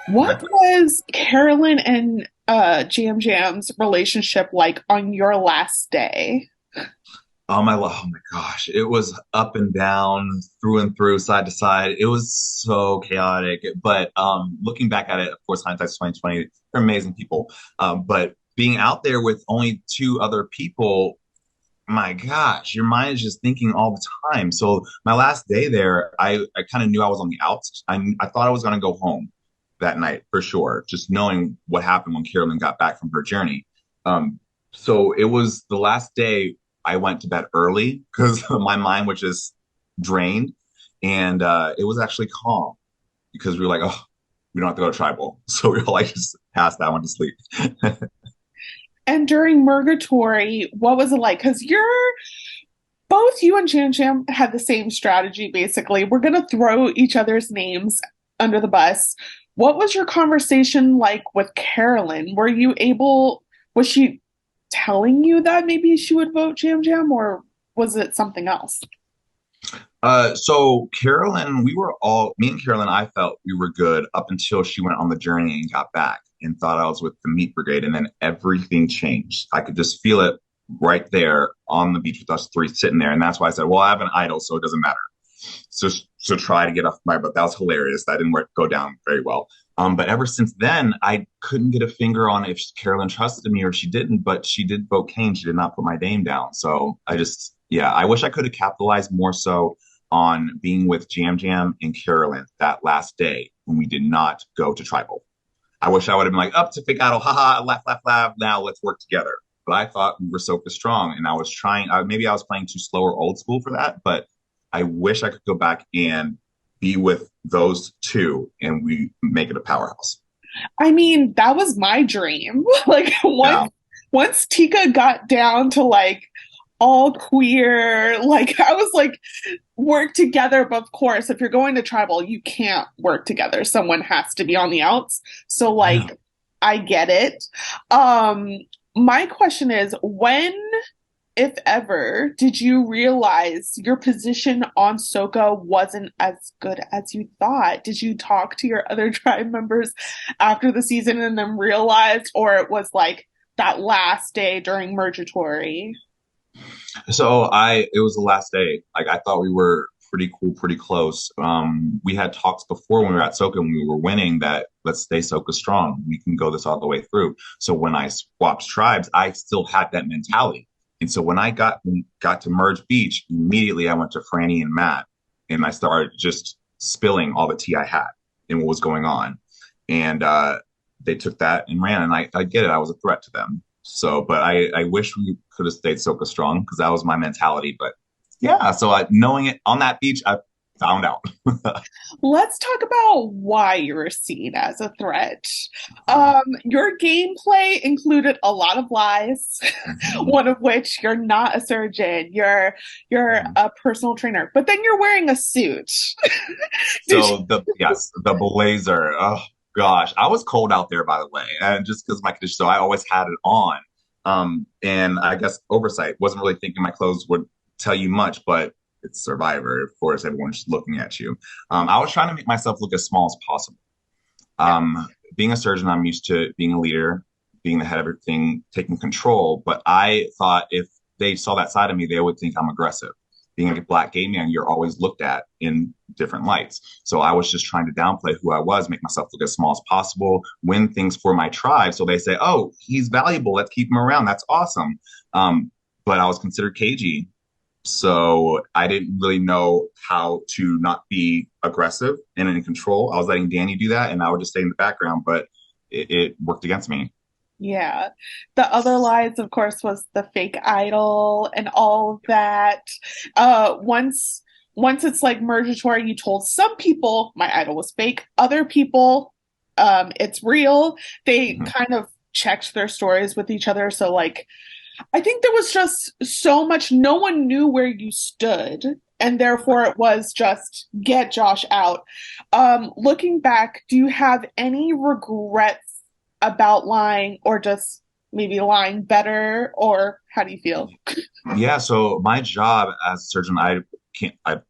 What was Carolyn and Jam Jam's relationship like on your last day? Oh my gosh. It was up and down, through and through, side to side. It was so chaotic. But looking back at it, of course, hindsight's 2020, they're amazing people. But being out there with only two other people, my gosh, your mind is just thinking all the time. So my last day there, I kind of knew I was on the outs. I thought I was gonna go home that night for sure, just knowing what happened when Carolyn got back from her journey. So it was the last day I went to bed early because my mind was just drained. And it was actually calm because we were like, oh, we don't have to go to tribal. So we were like, just passed that one to sleep. And during Murgatory, what was it like? Because both you and Jam Jam had the same strategy, basically. We're going to throw each other's names under the bus. What was your conversation like with Carolyn? Was she telling you that maybe she would vote Jam Jam, or was it something else? So Carolyn, me and Carolyn, I felt we were good up until she went on the journey and got back and thought I was with the meat brigade. And then everything changed. I could just feel it right there on the beach with us three sitting there. And that's why I said, well, I have an idol, so it doesn't matter. So try to get off my butt. That was hilarious. That didn't go down very well. But ever since then, I couldn't get a finger on if Carolyn trusted me or she didn't, but she did vote Kane. She did not put my name down. So yeah, I wish I could have capitalized more so on being with Jam Jam and Carolyn that last day when we did not go to tribal. I wish I would have been like, up to Picado, haha, laugh, laugh, laugh. Now let's work together. But I thought we were so strong, and I was trying. Maybe I was playing too slow or old school for that, but I wish I could go back and be with those two, and we make it a powerhouse. I mean, that was my dream. Like Yeah, once Tika got down to like all queer, like I was like work together, but of course, if you're going to tribal, you can't work together. Someone has to be on the outs. So yeah. like I get it. Um my question is when, if ever, did you realize your position on Soka wasn't as good as you thought? Did you talk to your other tribe members after the season and then realized, or it was like that last day during Mergatory? It was the last day. Like I thought we were pretty cool, pretty close. We had talks before when we were at Soka and we were winning that let's stay Soka strong. We can go this all the way through. So when I swapped tribes, I still had that mentality. And so when I got to Merge Beach, immediately I went to Franny and Matt and I started just spilling all the tea I had and what was going on. And they took that and ran. And I get it. I was a threat to them. So, but I wish we could have stayed Soka strong because that was my mentality. But yeah, so knowing it on that beach, I found out. Let's talk about why you were seen as a threat. Your gameplay included a lot of lies, Mhm, one of which you're not a surgeon, you're mhm. a personal trainer, but then you're wearing a suit. Did So the blazer. Oh gosh, I was cold out there by the way, and just because my condition, so I always had it on. And I guess oversight wasn't really thinking my clothes would tell you much, but it's Survivor. Of course, everyone's just looking at you. I was trying to make myself look as small as possible. yeah. Being a surgeon, I'm used to being a leader, being the head of everything, taking control. But I thought if they saw that side of me, they would think I'm aggressive. Being a black gay man, you're always looked at in different lights. So I was just trying to downplay who I was, make myself look as small as possible, win things for my tribe. So they say, oh, he's valuable. Let's keep him around. That's awesome. But I was considered cagey, so I didn't really know how to not be aggressive and in control. I was letting Danny do that, and I would just stay in the background, but it worked against me. Yeah. The other lies, of course, was the fake idol and all of that. Once it's like Mergatory, you told some people my idol was fake. Other people, it's real. They Mhm. kind of checked their stories with each other. So like I think there was just so much, no one knew where you stood. And therefore it was just get Josh out. Looking back, do you have any regrets about lying or just maybe lying better? Or how do you feel? Yeah, so my job as a surgeon, I can't. I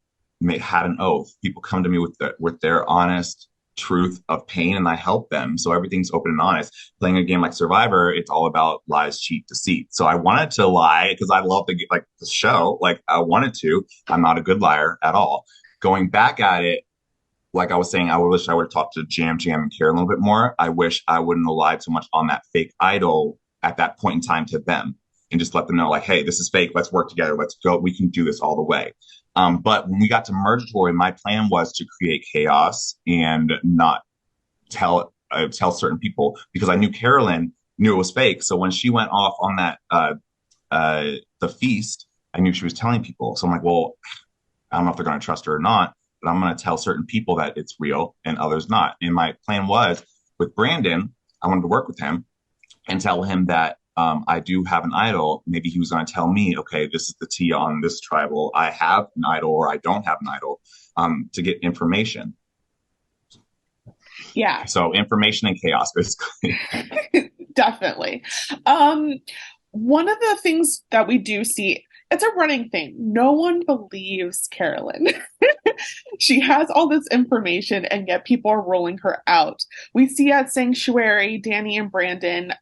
had an oath. People come to me with their honest. truth of pain and I help them. So everything's open and honest. Playing a game like Survivor, it's all about lies, cheat, deceit. So I wanted to lie because I love the show. Like I wanted to. I'm not a good liar at all. Going back at it, like I was saying, I wish I would have talked to Jam Jam and Care a little bit more. I wish I wouldn't have lied so much on that fake idol at that point in time to them and just let them know, like, hey, this is fake. Let's work together. Let's go. We can do this all the way. But when we got to Mergatory, my plan was to create chaos and not tell certain people because I knew Carolyn knew it was fake. So when she went off on that the feast, I knew she was telling people. So I'm like, well, I don't know if they're going to trust her or not, but I'm going to tell certain people that it's real and others not. And my plan was with Brandon, I wanted to work with him and tell him that I do have an idol. Maybe he was going to tell me, okay, this is the T on this tribal. I have an idol or I don't have an idol to get information. Yeah, So information and chaos, basically. definitely. One of the things that we do see, it's a running thing. No one believes Carolyn. She has all this information, and yet people are rolling her out. We see at Sanctuary, Danny and Brandon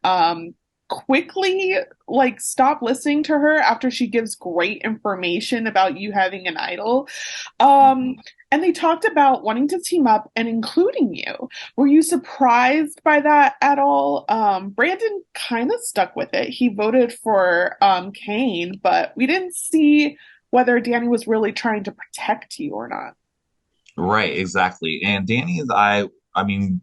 quickly like stop listening to her after she gives great information about you having an idol. Um, and they talked about wanting to team up and including you. Were you surprised by that at all? Brandon kind of stuck with it. He voted for Kane, but we didn't see whether Danny was really trying to protect you or not. Right, exactly. And Danny is I mean,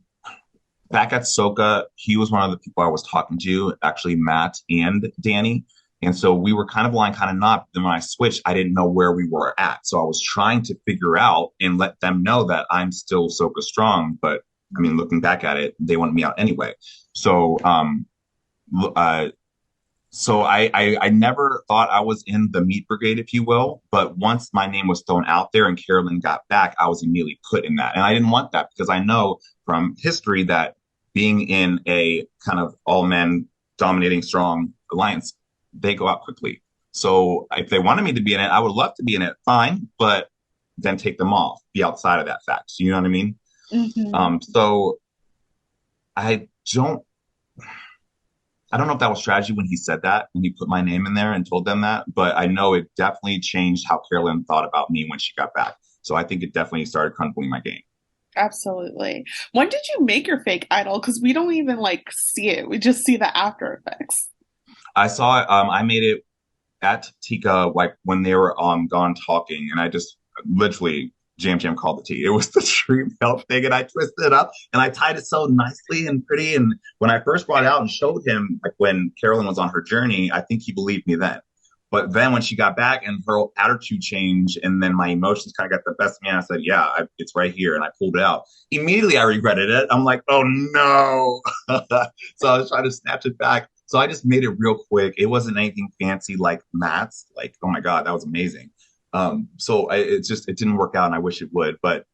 back at Soka, he was one of the people I was talking to, actually Matt and Danny. And so we were kind of aligned, kind of not. But then when I switched, I didn't know where we were at. So I was trying to figure out and let them know that I'm still Soka strong. But I mean, looking back at it, they wanted me out anyway. So uh, so I never thought I was in the meat brigade, if you will. But once my name was thrown out there and Carolyn got back, I was immediately put in that. And I didn't want that because I know from history that being in a kind of all men dominating strong alliance, they go out quickly. So if they wanted me to be in it, I would love to be in it, fine, but then take them off, be outside of that fact. You know what I mean? Hmm. So I don't I don't know if that was strategy when he said that, when he put my name in there and told them that, but I know it definitely changed how Carolyn thought about me when she got back. So I think it definitely started crumbling my game. Absolutely. When did you make your fake idol? Because we don't even like see it. We just see the after effects. I saw it, I made it at Tika, like when they were gone talking, and I just literally Jam Jam called the tea. It was the dream belt thing, and I twisted it up and I tied it so nicely and pretty. And when I first brought it out and showed him, like when Carolyn was on her journey, I think he believed me then. But then when she got back and her attitude changed, and then my emotions kind of got the best of me, and I said, "Yeah, it's right here," and I pulled it out. Immediately, I regretted it. I'm like, "Oh no!" So I was trying to snatch it back. So I just made it real quick. It wasn't anything fancy like Matt's. Like, oh my god, that was amazing. It didn't work out, and I wish it would. But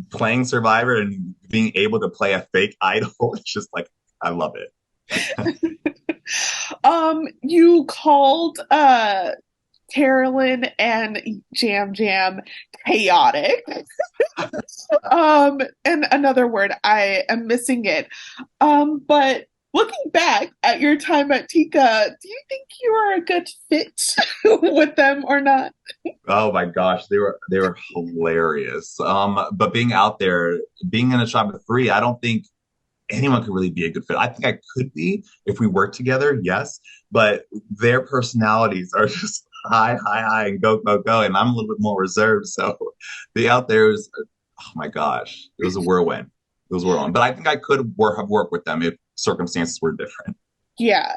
playing Survivor and being able to play a fake idol, it's just like I love it. You called Carolyn and Jam Jam chaotic. And another word, I am missing it. But looking back at your time at Tika, do you think you were a good fit with them or not? Oh my gosh, they were hilarious. But being out there, being in a shop of three, I don't think anyone could really be a good fit. I think I could be if we worked together, yes. But their personalities are just high, high, high, and go, go, go. And I'm a little bit more reserved. So the out there is, oh my gosh, it was a whirlwind. It was a whirlwind. But I think I could have worked with them if circumstances were different. Yeah.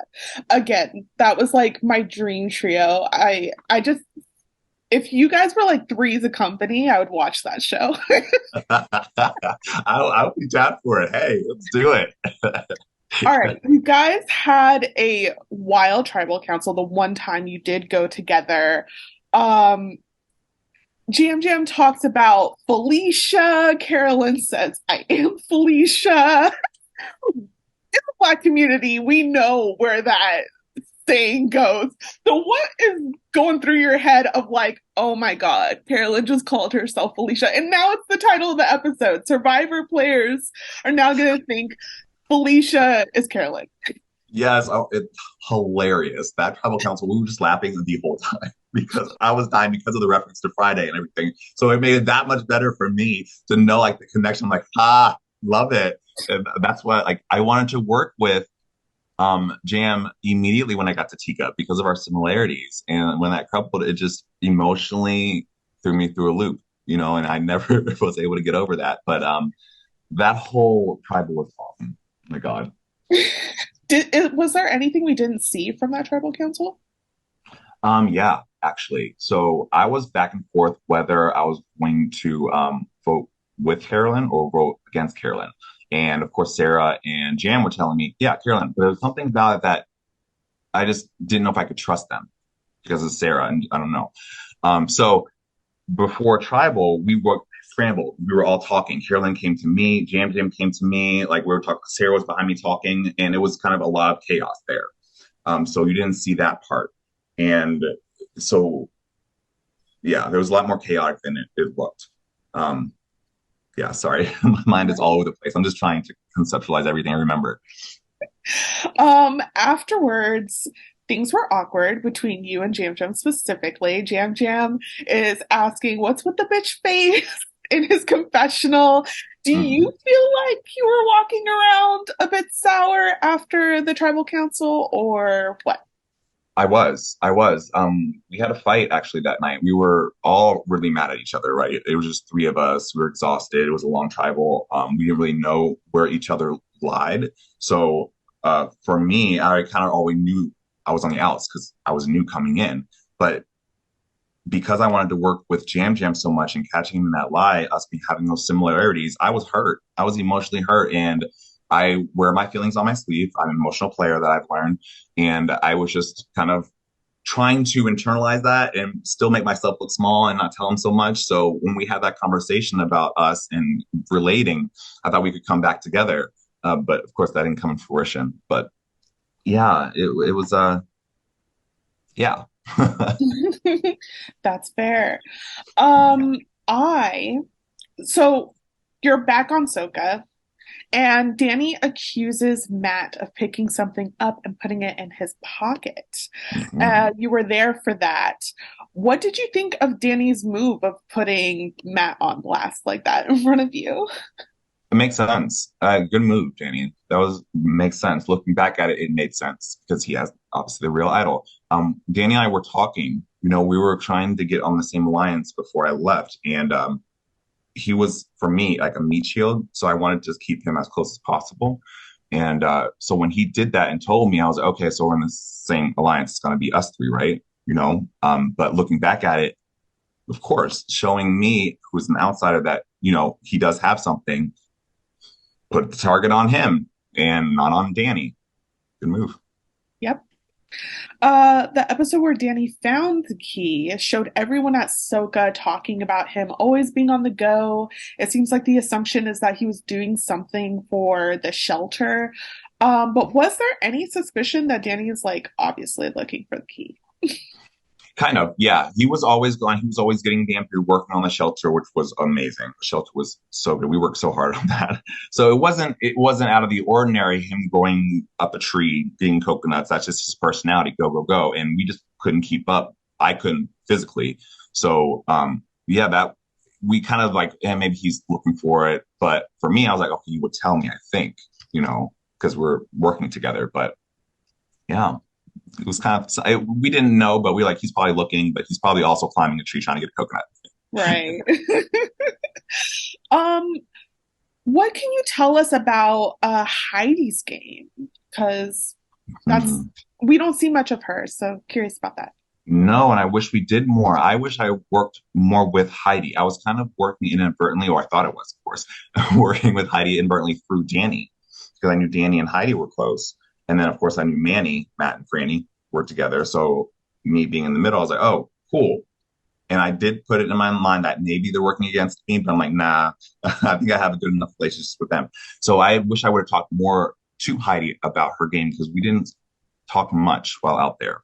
Again, that was like my dream trio. I just if you guys were like three's a company, I would watch that show. I'll be down for it. Hey, let's do it. All right, you guys had a wild tribal council the one time you did go together. Um, Jam Jam talks about Felicia. Carolyn says, I am Felicia. In the Black community, we know where that saying goes. So what is going through your head of like, oh my God, Carolyn just called herself Felicia. And now it's the title of the episode. Survivor players are now gonna think Felicia is Carolyn. Yes, oh, it's hilarious. That tribal council, we were just laughing the whole time because I was dying because of the reference to Friday and everything. So it made it that much better for me to know like the connection. I'm like, love it. And that's what like I wanted to work with Jam immediately when I got to Tika because of our similarities. And when that coupled, it just emotionally threw me through a loop, and I never was able to get over that. But that whole tribal was awesome. Oh my God. Was there anything we didn't see from that tribal council? Yeah, actually. So I was back and forth whether I was going to vote with Carolyn or vote against Carolyn. And of course, Sarah and Jan were telling me, yeah, Carolyn, but there was something about it that I just didn't know if I could trust them because of Sarah, and I don't know. So before Tribal, we were scrambled. We were all talking. Carolyn came to me, Jam came to me, like we were talking, Sarah was behind me talking, and it was kind of a lot of chaos there. So you didn't see that part. And so, yeah, there was a lot more chaotic than it looked. Um, yeah, sorry, my mind is all over the place. I'm just trying to conceptualize everything I remember. Afterwards, things were awkward between you and Jam Jam specifically. Jam Jam is asking, "What's with the bitch face?" in his confessional. Do you Mhm. feel like you were walking around a bit sour after the tribal council, or what? I was. We had a fight actually that night. We were all really mad at each other, right? It was just three of us. We were exhausted. It was a long tribal. We didn't really know where each other lied. So, for me, I kind of always knew I was on the outs because I was new coming in. But because I wanted to work with Jam Jam so much and catching him in that lie, us be having those similarities, I was hurt. I was emotionally hurt, and I wear my feelings on my sleeve. I'm an emotional player that I've learned, and I was just kind of trying to internalize that and still make myself look small and not tell him so much. So when we had that conversation about us and relating, I thought we could come back together. But of course, that didn't come to fruition. But yeah, it was yeah. That's fair. Um, I so you're back on Soka. And Danny accuses Matt of picking something up and putting it in his pocket. Mhm. You were there for that. What did you think of Danny's move of putting Matt on blast like that in front of you? It makes sense. Good move, Danny. That was makes sense. Looking back at it, it made sense because he has obviously the real idol. Danny and I were talking. We were trying to get on the same alliance before I left, and he was for me like a meat shield. So I wanted to just keep him as close as possible. And so when he did that and told me, I was like, okay, so we're in the same alliance. It's going to be us three, right? But looking back at it, of course, showing me who's an outsider that he does have something, put the target on him and not on Danny. Good move. Yep. The episode where Danny found the key showed everyone at Soka talking about him always being on the go. It seems like the assumption is that he was doing something for the shelter. But was there any suspicion that Danny is like obviously looking for the key? Kind of, yeah. He was always going. He was always getting damn through working on the shelter, which was amazing. The shelter was so good. We worked so hard on that. So it wasn't out of the ordinary him going up a tree, getting coconuts. That's just his personality. Go, go, go. And we just couldn't keep up. I couldn't physically. So yeah, that we kind of like, and maybe he's looking for it. But for me, I was like, okay, you would tell me, I think, because we're working together. But yeah. It was kind of we didn't know, but we like he's probably looking, but he's probably also climbing a tree trying to get a coconut. Right. Um, what can you tell us about Heidi's game? Because that's Hmm. we don't see much of her, so curious about that. No, and I wish we did more. I wish I worked more with Heidi. I was kind of working inadvertently, or I thought it was, of course, working with Heidi inadvertently through Danny because I knew Danny and Heidi were close, and then of course I knew Manny, Matt, and Franny were together. So me being in the middle, I was like, oh, cool. And I did put it in my mind that maybe they're working against me, but I'm like, nah, I think I have a good enough relationship with them. So I wish I would have talked more to Heidi about her game because we didn't. talk much while out there.